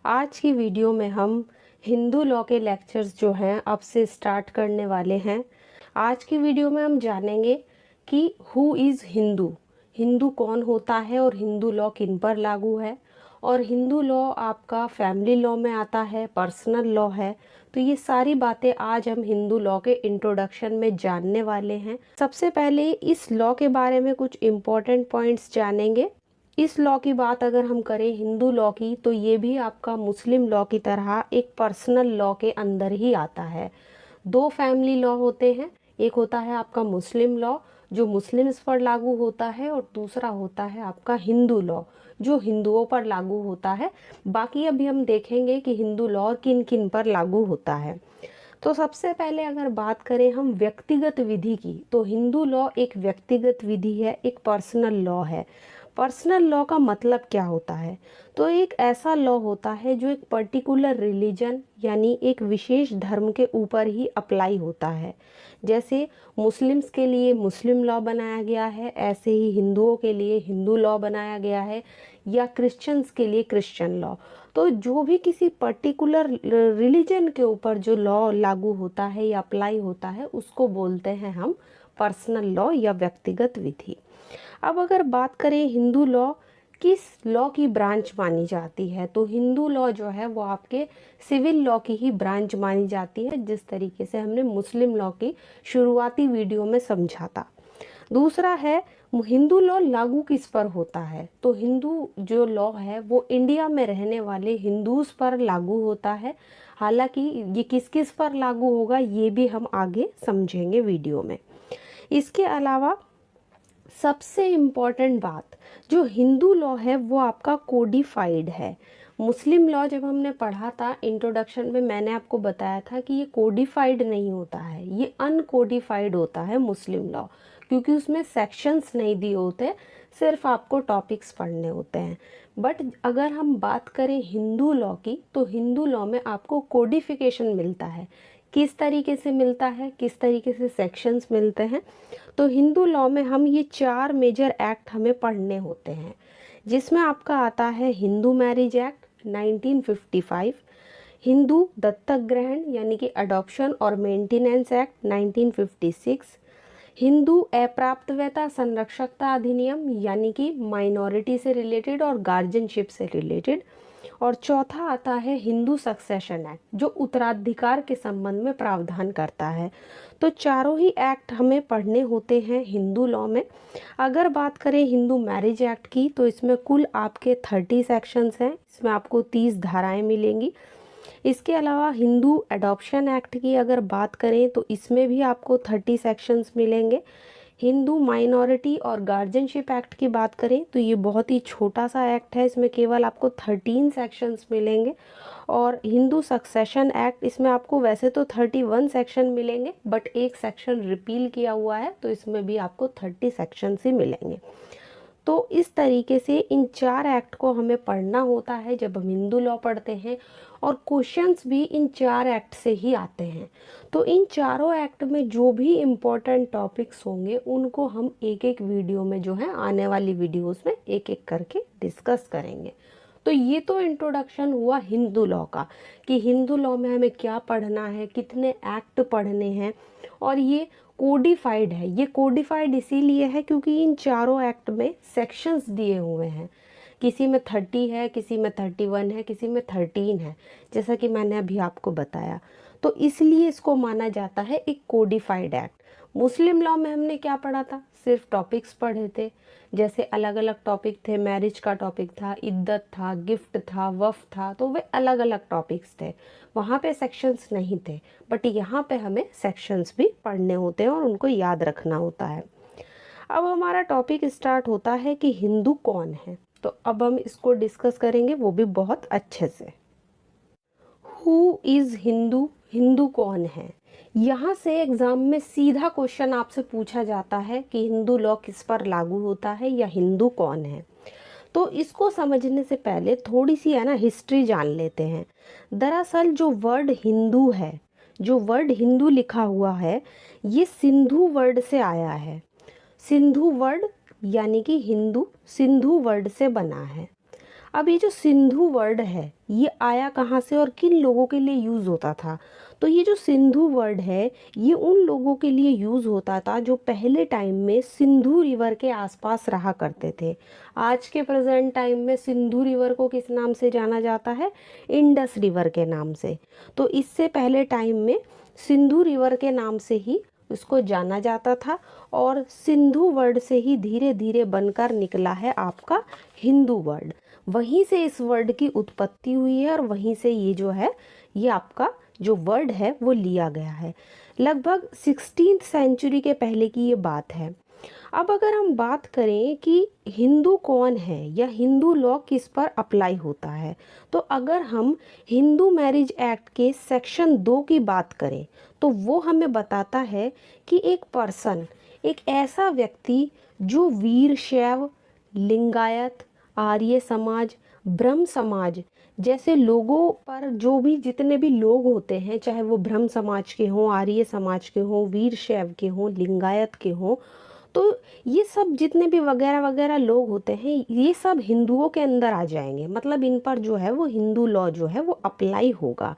आज की वीडियो में हम हिंदू लॉ के लेक्चर्स जो हैं अब से स्टार्ट करने वाले हैं। आज की वीडियो में हम जानेंगे कि हु इज़ हिंदू, हिंदू कौन होता है और हिंदू लॉ किन पर लागू है। और हिंदू लॉ आपका फैमिली लॉ में आता है, पर्सनल लॉ है। तो ये सारी बातें आज हम हिंदू लॉ के इंट्रोडक्शन में जानने वाले हैं। सबसे पहले इस लॉ के बारे में कुछ इम्पोर्टेंट पॉइंट्स जानेंगे। इस लॉ की बात अगर हम करें हिंदू लॉ की, तो ये भी आपका मुस्लिम लॉ की तरह एक पर्सनल लॉ के अंदर ही आता है। दो फैमिली लॉ होते हैं, एक होता है आपका मुस्लिम लॉ जो मुस्लिम्स पर लागू होता है, और दूसरा होता है आपका हिंदू लॉ जो हिंदुओं पर लागू होता है। बाकी अभी हम देखेंगे कि हिंदू लॉ किन किन पर लागू होता है। तो सबसे पहले अगर बात करें हम व्यक्तिगत विधि की, तो हिंदू लॉ एक व्यक्तिगत विधि है, एक पर्सनल लॉ है। पर्सनल लॉ का मतलब क्या होता है? तो एक ऐसा लॉ होता है जो एक पर्टिकुलर रिलीजन यानी एक विशेष धर्म के ऊपर ही अप्लाई होता है। जैसे मुस्लिम्स के लिए मुस्लिम लॉ बनाया गया है, ऐसे ही हिंदुओं के लिए हिंदू लॉ बनाया गया है, या क्रिश्चियंस के लिए क्रिश्चियन लॉ। तो जो भी किसी पर्टिकुलर रिलीजन के ऊपर जो लॉ लागू होता है या अप्लाई होता है, उसको बोलते हैं हम पर्सनल लॉ या व्यक्तिगत विधि। अब अगर बात करें हिंदू लॉ किस लॉ की ब्रांच मानी जाती है, तो हिंदू लॉ जो है वो आपके सिविल लॉ की ही ब्रांच मानी जाती है, जिस तरीके से हमने मुस्लिम लॉ की शुरुआती वीडियो में समझा था। दूसरा है हिंदू लॉ लागू किस पर होता है, तो हिंदू जो लॉ है वो इंडिया में रहने वाले हिंदूज पर लागू होता है। हालांकि ये किस किस पर लागू होगा ये भी हम आगे समझेंगे वीडियो में। इसके अलावा सबसे इम्पॉर्टेंट बात, जो हिंदू लॉ है वो आपका कोडिफाइड है। मुस्लिम लॉ जब हमने पढ़ा था इंट्रोडक्शन में, मैंने आपको बताया था कि ये कोडिफाइड नहीं होता है, ये अनकोडिफाइड होता है मुस्लिम लॉ, क्योंकि उसमें सेक्शंस नहीं दिए होते, सिर्फ आपको टॉपिक्स पढ़ने होते हैं। बट अगर हम बात करें हिंदू लॉ की, तो हिंदू लॉ में आपको कोडिफिकेशन मिलता है। किस तरीके से मिलता है, किस तरीके से सेक्शंस मिलते हैं, तो हिंदू लॉ में हम ये 4 मेजर एक्ट हमें पढ़ने होते हैं, जिसमें आपका आता है हिंदू मैरिज एक्ट 1955, हिंदू दत्तक ग्रहण यानी कि अडॉप्शन और मेंटेनेंस एक्ट 1956, हिंदू अप्राप्तवयता संरक्षकता अधिनियम यानी कि माइनॉरिटी से रिलेटेड और गार्जियनशिप से रिलेटेड, और चौथा आता है हिंदू सक्सेशन एक्ट जो उत्तराधिकार के संबंध में प्रावधान करता है। तो चारों ही एक्ट हमें पढ़ने होते हैं हिंदू लॉ में। अगर बात करें हिंदू मैरिज एक्ट की, तो इसमें कुल आपके 30 सेक्शंस हैं, इसमें आपको 30 धाराएं मिलेंगी। इसके अलावा हिंदू एडॉप्शन एक्ट की अगर बात करें, तो इसमें भी आपको 30 सेक्शंस मिलेंगे। हिंदू माइनॉरिटी और गार्जियनशिप एक्ट की बात करें, तो ये बहुत ही छोटा सा एक्ट है, इसमें केवल आपको 13 सेक्शंस मिलेंगे। और हिंदू सक्सेशन एक्ट, इसमें आपको वैसे तो 31 सेक्शन मिलेंगे, बट एक सेक्शन रिपील किया हुआ है, तो इसमें भी आपको 30 सेक्शंस ही मिलेंगे। तो इस तरीके से इन 4 एक्ट को हमें पढ़ना होता है जब हम हिंदू लॉ पढ़ते हैं, और क्वेश्चंस भी इन 4 एक्ट से ही आते हैं। तो इन चारों एक्ट में जो भी इम्पोर्टेंट टॉपिक्स होंगे उनको हम एक एक वीडियो में जो है आने वाली वीडियोस में एक एक करके डिस्कस करेंगे। तो ये तो इंट्रोडक्शन हुआ हिंदू लॉ का, कि हिंदू लॉ में हमें क्या पढ़ना है, कितने एक्ट पढ़ने हैं, और ये कोडिफाइड है। ये कोडिफाइड इसीलिए है क्योंकि इन चारों एक्ट में सेक्शंस दिए हुए हैं, किसी में 30 है, किसी में 31 है, किसी में 13 है, जैसा कि मैंने अभी आपको बताया। तो इसलिए इसको माना जाता है एक कोडिफाइड एक्ट। मुस्लिम लॉ में हमने क्या पढ़ा था, सिर्फ टॉपिक्स पढ़े थे, जैसे अलग अलग टॉपिक थे, मैरिज का टॉपिक था, इद्दत था, गिफ्ट था, वफ था, तो वे अलग अलग टॉपिक्स थे, वहाँ पे सेक्शंस नहीं थे। बट यहाँ पे हमें सेक्शंस भी पढ़ने होते हैं और उनको याद रखना होता है। अब हमारा टॉपिक स्टार्ट होता है कि हिंदू कौन है, तो अब हम इसको डिस्कस करेंगे, वो भी बहुत अच्छे से। हु इज़ हिंदू, हिंदू कौन है। यहाँ से एग्जाम में सीधा क्वेश्चन आपसे पूछा जाता है कि हिंदू लॉ किस पर लागू होता है या हिंदू कौन है। तो इसको समझने से पहले थोड़ी सी है ना हिस्ट्री जान लेते हैं। दरअसल जो वर्ड हिंदू है, जो वर्ड हिंदू लिखा हुआ है, ये सिंधु वर्ड से आया है। सिंधु वर्ड यानी कि हिंदू सिंधु वर्ड से बना है। अब ये जो सिंधु वर्ड है ये आया कहाँ से और किन लोगों के लिए यूज़ होता था? तो ये जो सिंधु वर्ड है ये उन लोगों के लिए यूज़ होता था जो पहले टाइम में सिंधु रिवर के आसपास रहा करते थे। आज के प्रेजेंट टाइम में सिंधु रिवर को किस नाम से जाना जाता है? इंडस रिवर के नाम से। तो इससे पहले टाइम में सिंधु रिवर के नाम से ही उसको जाना जाता था और सिंधु वर्ड से ही धीरे धीरे बनकर निकला है आपका हिंदू वर्ड। वहीं से इस वर्ड की उत्पत्ति हुई है और वहीं से ये जो है ये आपका जो वर्ड है वो लिया गया है। लगभग 16th सेंचुरी के पहले की ये बात है। अब अगर हम बात करें कि हिंदू कौन है या हिंदू लॉ किस पर अप्लाई होता है, तो अगर हम हिंदू मैरिज एक्ट के सेक्शन 2 की बात करें तो वो हमें बताता है कि एक पर्सन, एक ऐसा व्यक्ति जो वीर शैव, लिंगायत, आर्य समाज, ब्रह्म समाज जैसे लोगों पर जो भी जितने भी लोग होते हैं, चाहे वो ब्रह्म समाज के हों, आर्य समाज के हों, वीर शैव के हों, लिंगायत के हों, तो ये सब जितने भी वगैरह वगैरह लोग होते हैं ये सब हिंदुओं के अंदर आ जाएंगे। मतलब इन पर जो है वो हिंदू लॉ जो है वो अप्लाई होगा।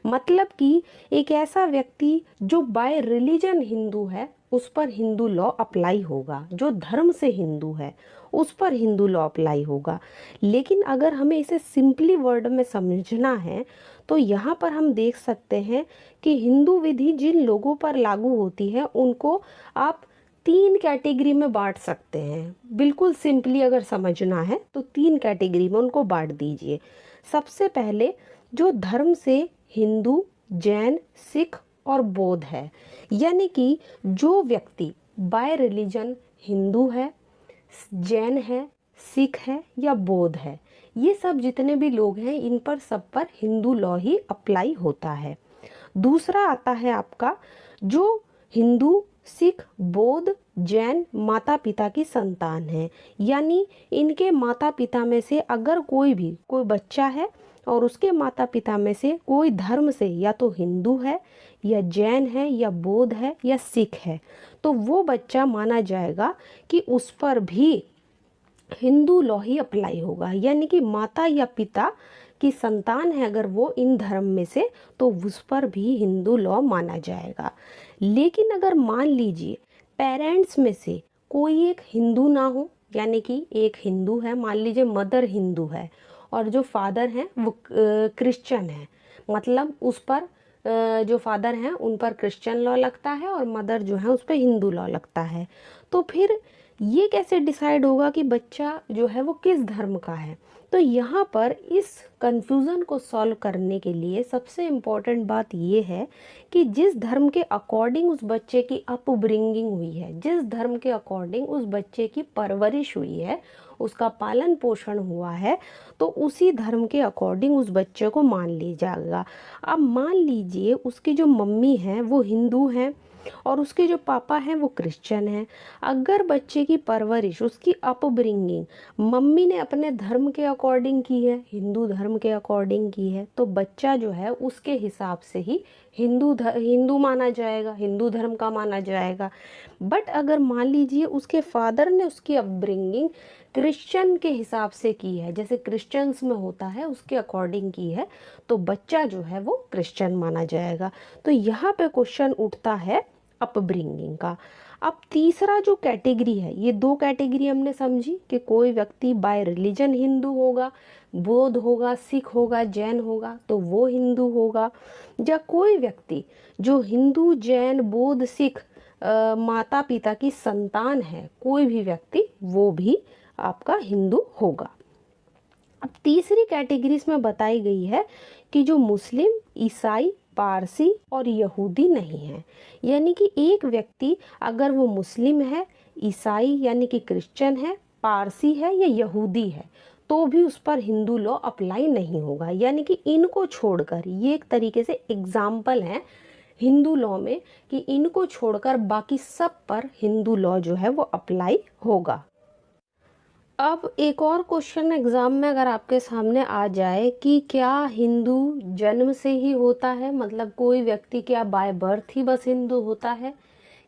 मतलब कि एक ऐसा व्यक्ति जो बाय रिलीजन हिंदू है उस पर हिंदू लॉ अप्लाई होगा, जो धर्म से हिंदू है उस पर हिंदू लॉ अप्लाई होगा। लेकिन अगर हमें इसे सिंपली वर्ड में समझना है तो यहाँ पर हम देख सकते हैं कि हिंदू विधि जिन लोगों पर लागू होती है उनको आप 3 कैटेगरी में बांट सकते हैं। बिल्कुल सिंपली अगर समझना है तो 3 कैटेगरी में उनको बांट दीजिए। सबसे पहले जो धर्म से हिंदू, जैन, सिख और बौद्ध है, यानी कि जो व्यक्ति बाय रिलीजन हिंदू है, जैन है, सिख है या बौद्ध है, ये सब जितने भी लोग हैं इन पर सब पर हिंदू लॉ ही अप्लाई होता है। दूसरा आता है आपका जो हिंदू, सिख, बौद्ध, जैन माता पिता की संतान है, यानी इनके माता पिता में से अगर कोई बच्चा है और उसके माता पिता में से कोई धर्म से या तो हिंदू है या जैन है या बौद्ध है या सिख है, तो वो बच्चा माना जाएगा कि उस पर भी हिंदू लॉ ही अप्लाई होगा। यानी कि माता या पिता की संतान है अगर वो इन धर्म में से तो उस पर भी हिंदू लॉ माना जाएगा। लेकिन अगर मान लीजिए पेरेंट्स में से कोई एक हिंदू ना हो, यानी कि एक हिंदू है, मान लीजिए मदर हिंदू है और जो फादर हैं वो क्रिश्चियन है, मतलब उस पर जो फादर हैं उन पर क्रिश्चियन लॉ लगता है और मदर जो है उस पर हिंदू लॉ लगता है, तो फिर ये कैसे डिसाइड होगा कि बच्चा जो है वो किस धर्म का है? तो यहाँ पर इस कंफ्यूज़न को सॉल्व करने के लिए सबसे इम्पॉर्टेंट बात ये है कि जिस धर्म के अकॉर्डिंग उस बच्चे की अपब्रिंगिंग हुई है, जिस धर्म के अकॉर्डिंग उस बच्चे की परवरिश हुई है, उसका पालन पोषण हुआ है, तो उसी धर्म के अकॉर्डिंग उस बच्चे को मान लिया जाएगा। अब मान लीजिए उसकी जो मम्मी है वो हिंदू हैं और उसके जो पापा हैं वो क्रिश्चियन हैं। अगर बच्चे की परवरिश, उसकी अपब्रिंगिंग मम्मी ने अपने धर्म के अकॉर्डिंग की है, हिंदू धर्म के अकॉर्डिंग की है, तो बच्चा जो है उसके हिसाब से ही हिंदू माना जाएगा, हिंदू धर्म का माना जाएगा। बट अगर मान लीजिए उसके फादर ने उसकी अपब्रिंगिंग क्रिश्चियन के हिसाब से की है, जैसे क्रिश्चियंस में होता है उसके अकॉर्डिंग की है, तो बच्चा जो है वो क्रिश्चियन माना जाएगा। तो यहाँ पे क्वेश्चन उठता है अपब्रिंगिंग का। अब तीसरा जो कैटेगरी है, ये 2 कैटेगरी हमने समझी कि कोई व्यक्ति बाय रिलीजन हिंदू होगा, बौद्ध होगा, सिख होगा, जैन होगा तो वो हिंदू होगा, या कोई व्यक्ति जो हिंदू, जैन, बौद्ध, सिख माता पिता की संतान है, कोई भी व्यक्ति वो भी आपका हिंदू होगा। अब तीसरी कैटेगरीज में बताई गई है कि जो मुस्लिम, ईसाई, पारसी और यहूदी नहीं है, यानी कि एक व्यक्ति अगर वो मुस्लिम है, ईसाई यानी कि क्रिश्चियन है, पारसी है या यहूदी है तो भी उस पर हिंदू लॉ अप्लाई नहीं होगा। यानी कि इनको छोड़कर, ये एक तरीके से एग्जाम्पल है हिंदू लॉ में कि इनको छोड़कर बाकी सब पर हिंदू लॉ जो है वो अप्लाई होगा। अब एक और क्वेश्चन एग्जाम में अगर आपके सामने आ जाए कि क्या हिंदू जन्म से ही होता है, मतलब कोई व्यक्ति क्या बाय बर्थ ही बस हिंदू होता है,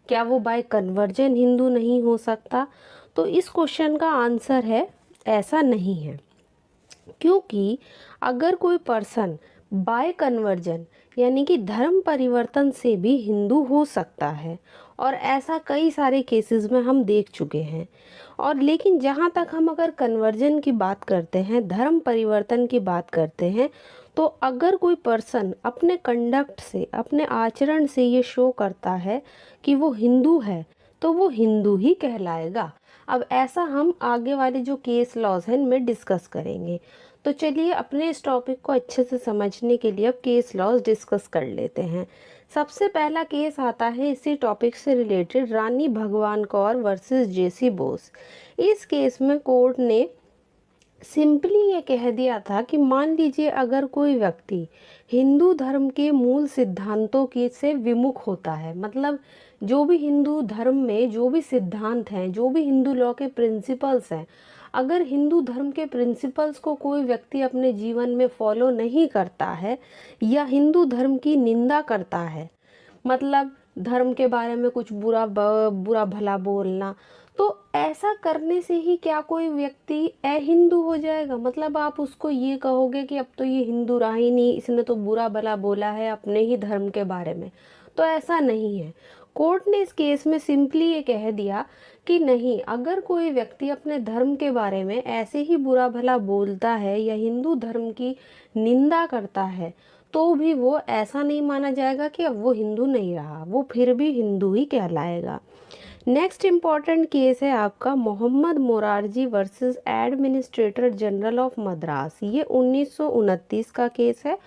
क्या वो बाय कन्वर्जन हिंदू नहीं हो सकता? तो इस क्वेश्चन का आंसर है ऐसा नहीं है। क्योंकि अगर कोई पर्सन बाय कन्वर्जन यानी कि धर्म परिवर्तन से भी हिंदू हो सकता है, और ऐसा कई सारे केसेस में हम देख चुके हैं। और लेकिन जहाँ तक हम अगर कन्वर्जन की बात करते हैं, धर्म परिवर्तन की बात करते हैं, तो अगर कोई पर्सन अपने कंडक्ट से, अपने आचरण से ये शो करता है कि वो हिंदू है, तो वो हिंदू ही कहलाएगा। अब ऐसा हम आगे वाले जो केस लॉज हैं इनमें डिस्कस करेंगे। तो चलिए अपने इस टॉपिक को अच्छे से समझने के लिए अब केस लॉज डिस्कस कर लेते हैं। सबसे पहला केस आता है इसी टॉपिक से रिलेटेड, रानी भगवान कौर वर्सेस जेसी बोस। इस केस में कोर्ट ने सिंपली ये कह दिया था कि मान लीजिए अगर कोई व्यक्ति हिंदू धर्म के मूल सिद्धांतों की से विमुख होता है, मतलब जो भी हिंदू धर्म में जो भी सिद्धांत हैं, जो भी हिंदू लॉ के प्रिंसिपल्स हैं, अगर हिंदू धर्म के प्रिंसिपल्स को कोई व्यक्ति अपने जीवन में फॉलो नहीं करता है या हिंदू धर्म की निंदा करता है, मतलब धर्म के बारे में कुछ बुरा भला बोलना, तो ऐसा करने से ही क्या कोई व्यक्ति अहिंदू हो जाएगा? मतलब आप उसको ये कहोगे कि अब तो ये हिंदू रहा ही नहीं, इसने तो बुरा भला बोला है अपने ही धर्म के बारे में। तो ऐसा नहीं है। कोर्ट ने इस केस में सिंपली ये कह दिया कि नहीं, अगर कोई व्यक्ति अपने धर्म के बारे में ऐसे ही बुरा भला बोलता है या हिंदू धर्म की निंदा करता है, तो भी वो ऐसा नहीं माना जाएगा कि अब वो हिंदू नहीं रहा, वो फिर भी हिंदू ही कहलाएगा। नेक्स्ट इम्पॉर्टेंट केस है आपका Mohammad Morarji versus administrator general of Madras. ये 1929 का केस है,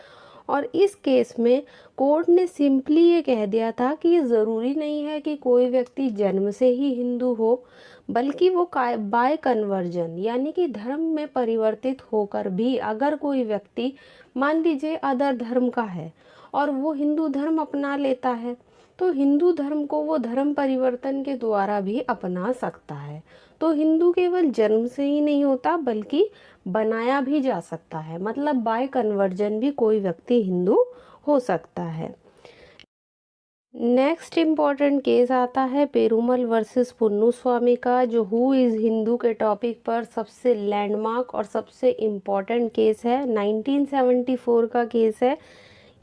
और इस केस में कोर्ट ने सिंपली ये कह दिया था कि ये ज़रूरी नहीं है कि कोई व्यक्ति जन्म से ही हिंदू हो, बल्कि वो बाय कन्वर्जन यानी कि धर्म में परिवर्तित होकर भी अगर कोई व्यक्ति मान लीजिए अदर धर्म का है और वो हिंदू धर्म अपना लेता है, तो हिंदू धर्म को वो धर्म परिवर्तन के द्वारा भी अपना सकता है। तो हिंदू केवल जन्म से ही नहीं होता बल्कि बनाया भी जा सकता है, मतलब बाय कन्वर्जन भी कोई व्यक्ति हिंदू हो सकता है। नेक्स्ट इम्पॉर्टेंट केस आता है पेरूमल वर्सेस पुन्नुस्वामी का, जो हु इज़ हिंदू के टॉपिक पर सबसे लैंडमार्क और सबसे इम्पॉर्टेंट केस है। 1974 का केस है।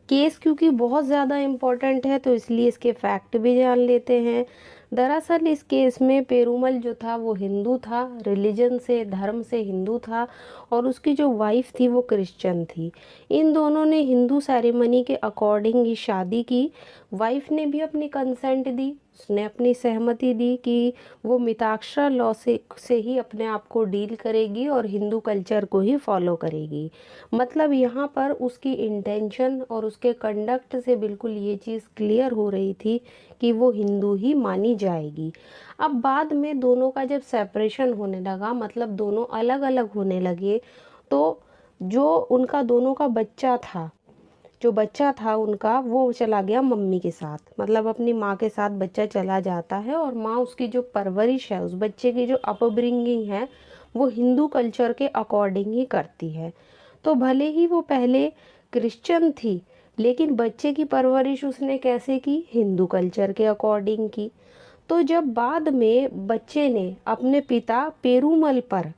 केस क्योंकि बहुत ज़्यादा इम्पोर्टेंट है तो इसलिए इसके फैक्ट भी जान लेते हैं। दरअसल इस केस में पेरूमल जो था वो हिंदू था, रिलीजन से, धर्म से हिंदू था, और उसकी जो वाइफ थी वो क्रिश्चियन थी। इन दोनों ने हिंदू सेरेमनी के अकॉर्डिंग ही शादी की। वाइफ ने भी अपनी कंसेंट दी, उसने अपनी सहमति दी कि वो मिताक्षरा लॉ से ही अपने आप को डील करेगी और हिंदू कल्चर को ही फॉलो करेगी। मतलब यहाँ पर उसकी इंटेंशन और उसके कंडक्ट से बिल्कुल ये चीज़ क्लियर हो रही थी कि वो हिंदू ही मानी जाएगी। अब बाद में दोनों का जब सेपरेशन होने लगा, मतलब दोनों अलग अलग होने लगे, तो जो उनका दोनों का बच्चा था, जो बच्चा था उनका, वो चला गया मम्मी के साथ, मतलब अपनी माँ के साथ बच्चा चला जाता है, और माँ उसकी जो परवरिश है, उस बच्चे की जो अपब्रिंगिंग है, वो हिंदू कल्चर के अकॉर्डिंग ही करती है। तो भले ही वो पहले क्रिश्चियन थी, लेकिन बच्चे की परवरिश उसने कैसे की? हिंदू कल्चर के अकॉर्डिंग की। तो जब बाद में बच्चे ने अपने पिता पेरूमल पर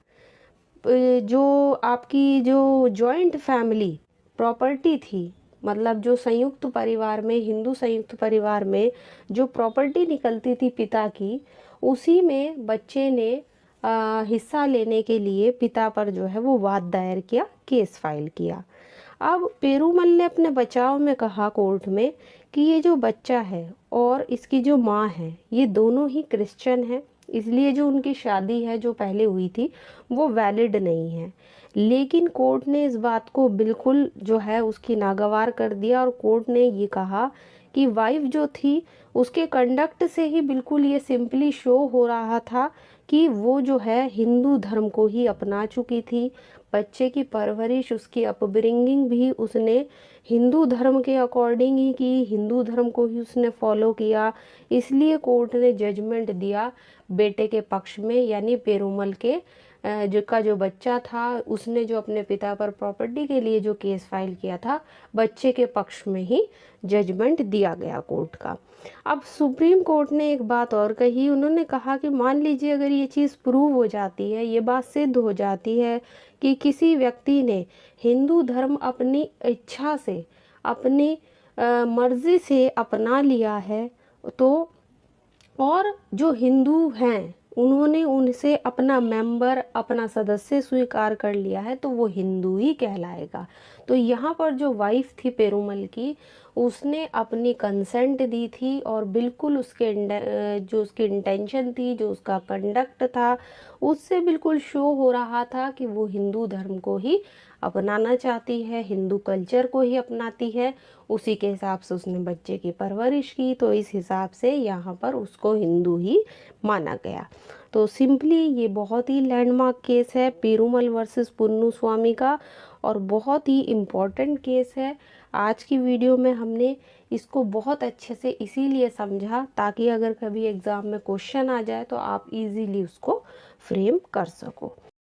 जो आपकी जो जॉइंट फैमिली प्रॉपर्टी थी, मतलब जो संयुक्त परिवार में, हिंदू संयुक्त परिवार में जो प्रॉपर्टी निकलती थी पिता की, उसी में बच्चे ने हिस्सा लेने के लिए पिता पर जो है वो वाद दायर किया, केस फाइल किया। अब पेरूमल ने अपने बचाव में कहा कोर्ट में कि ये जो बच्चा है और इसकी जो माँ है, ये दोनों ही क्रिश्चियन हैं, इसलिए जो उनकी शादी है जो पहले हुई थी वो वैलिड नहीं है। लेकिन कोर्ट ने इस बात को बिल्कुल जो है उसकी नागवार कर दिया, और कोर्ट ने ये कहा कि वाइफ जो थी उसके कंडक्ट से ही बिल्कुल ये सिंपली शो हो रहा था कि वो जो है हिंदू धर्म को ही अपना चुकी थी। बच्चे की परवरिश, उसकी अपब्रिंगिंग भी उसने हिंदू धर्म के अकॉर्डिंग ही की, हिंदू धर्म को ही उसने फॉलो किया। इसलिए कोर्ट ने जजमेंट दिया बेटे के पक्ष में, यानी पेरूमल के जो बच्चा था उसने जो अपने पिता पर प्रॉपर्टी के लिए जो केस फाइल किया था, बच्चे के पक्ष में ही जजमेंट दिया गया कोर्ट का। अब सुप्रीम कोर्ट ने एक बात और कही, उन्होंने कहा कि मान लीजिए अगर ये चीज़ प्रूव हो जाती है, ये बात सिद्ध हो जाती है कि किसी व्यक्ति ने हिंदू धर्म अपनी इच्छा से, अपनी मर्जी से अपना लिया है, तो और जो हिंदू हैं उन्होंने उनसे अपना मेंबर, अपना सदस्य स्वीकार कर लिया है, तो वो हिंदू ही कहलाएगा। तो यहाँ पर जो वाइफ थी पेरुमल की, उसने अपनी कंसेंट दी थी और बिल्कुल जो उसकी इंटेंशन थी, जो उसका कंडक्ट था, उससे बिल्कुल शो हो रहा था कि वो हिंदू धर्म को ही अपनाना चाहती है, हिंदू कल्चर को ही अपनाती है। उसी के हिसाब से उसने बच्चे की परवरिश की, तो इस हिसाब से यहाँ पर उसको हिंदू ही माना गया। तो सिंपली ये बहुत ही लैंडमार्क केस है पेरुमल वर्सेस पुन्नू स्वामी का, और बहुत ही इम्पोर्टेंट केस है। आज की वीडियो में हमने इसको बहुत अच्छे से इसीलिए समझा ताकि अगर कभी एग्ज़ाम में क्वेश्चन आ जाए तो आप इजीली उसको फ्रेम कर सको।